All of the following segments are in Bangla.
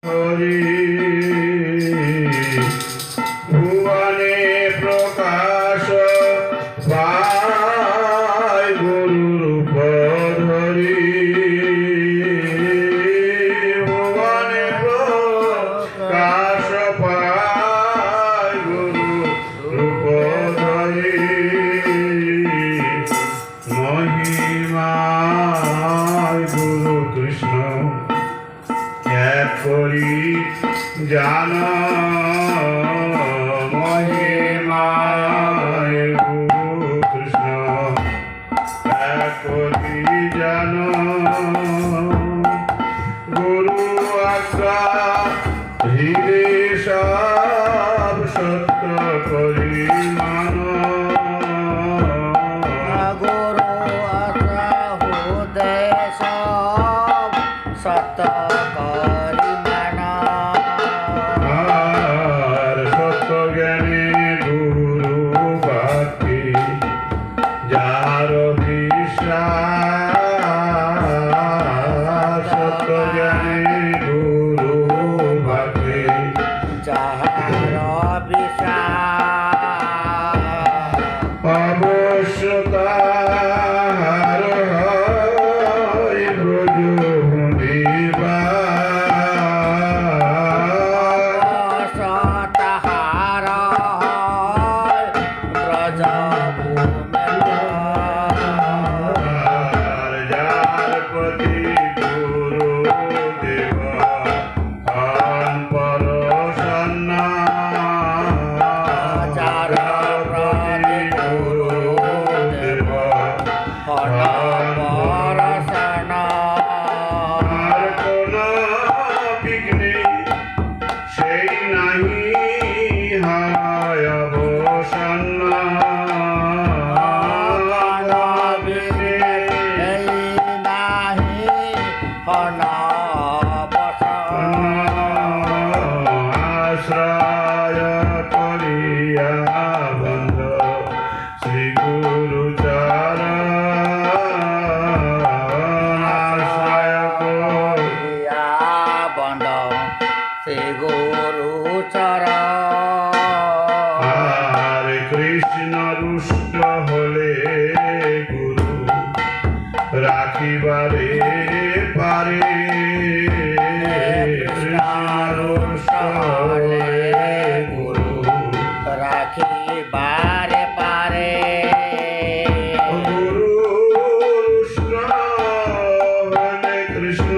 হরি ভুবনে প্রকাশ পায় গুরুরূপ ধরি ভুবনে প্রকাশ পায় গুরুরূপ ধরি মহিমায় গুরু কৃষ্ণ করি জান মহিমায় গুরু কৃষ্ণ করি জান গুরু আজ্ঞা হৃদে সব সত্য করি মান গুরু আজ্ঞা হৃদে সব সত্য কৃষ্ণ রুষ্ট হলে গুরু রাখিবারে পারে কৃষ্ণ রুষ্ট হলে গুরু রাখিবারে পারে গুরু রুষ্ট হলে কৃষ্ণ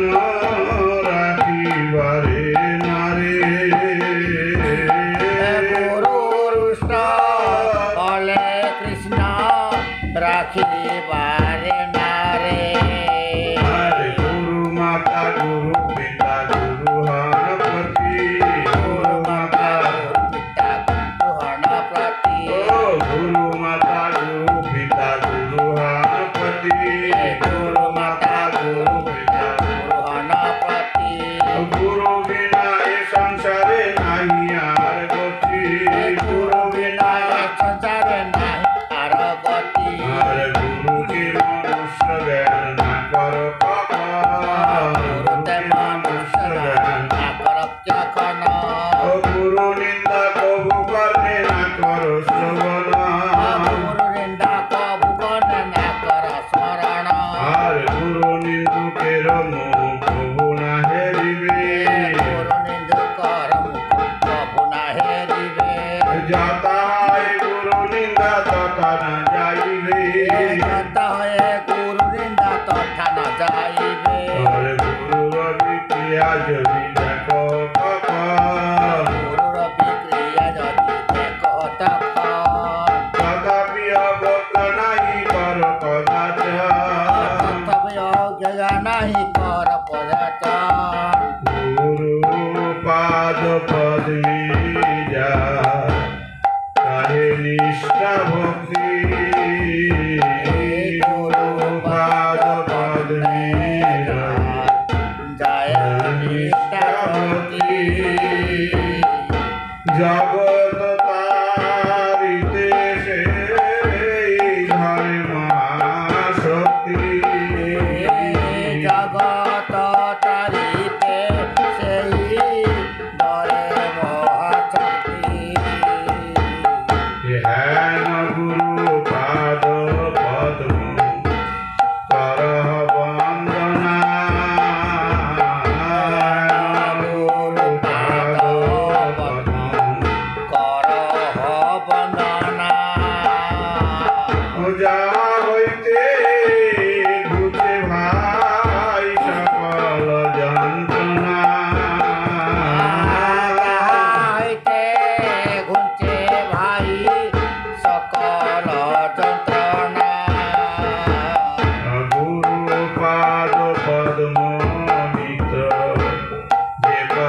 রাখিবারে নারে রাখিবারে নারে গুরু মাতা গুরু পিতা গুরু হনপতি গুরু মাতা পিতা গুরু হনপতি গুরু মাতা গুরু পিতা গুরু হনপতি গুরু মাতা গুরু পিতা গুরু হনপতি গুরু বিনা এ সংসারে নাহি আর গতি গুরু বিনা সংসারে নাহি আর গতি গুরু কি মনুষ্য জ্ঞান না কর গুরুতে মনুষ্য জ্ঞান না কর কখন গুরু নিন্দা কবু করলে না কর শ্রবণ গুরু নিন্দা কবু করলে না কর স্মরণ আর গুরু নিন্দুকের মুখ কবু না হেরিবে গুরু নিন্দুকর মুখ কবু না হেরিবে যাতা হয় গুরু নিন্দা তথা না যাইবে যাতা হয়ে গুরু নিন্দা তথা না যাইবে গুরুর বিক্রিয়া যদি দেখো গুরুর বিক্রিয়া যদি দেখো তখন তথাপি অবজ্ঞ নাহি কর কদাচন তবে অজ্ঞা নাহি কর পদাচন গুরু পাদ পদ্মে যা কাহে নিষ্ঠা ভক্তি গুরু পাদ পদ্মে যা জয় নিষ্ঠা ভক্তি জগৎ তারিতে সেই ধর্ম শক্তি জগৎ তারিতে সেই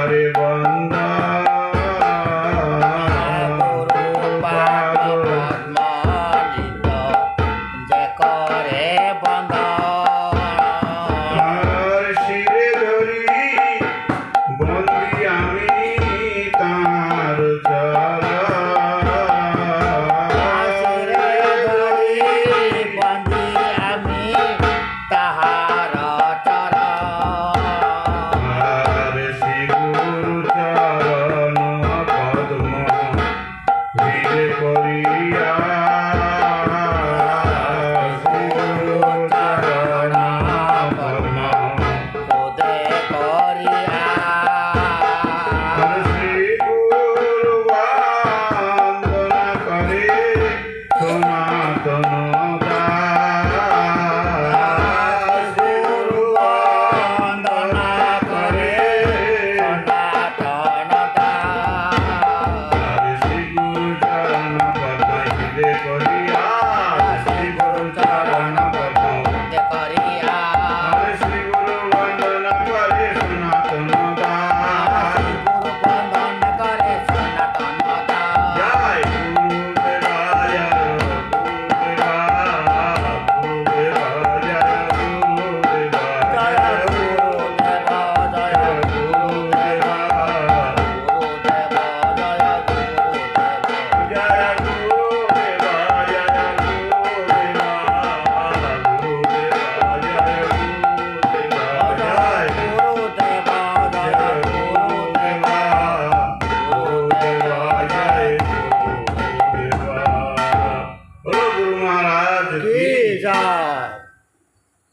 তারে বন্দা গুরু পাদ পদ্মলিত যে করে বন্দনা আর শিরে ধরি বন্দি আমি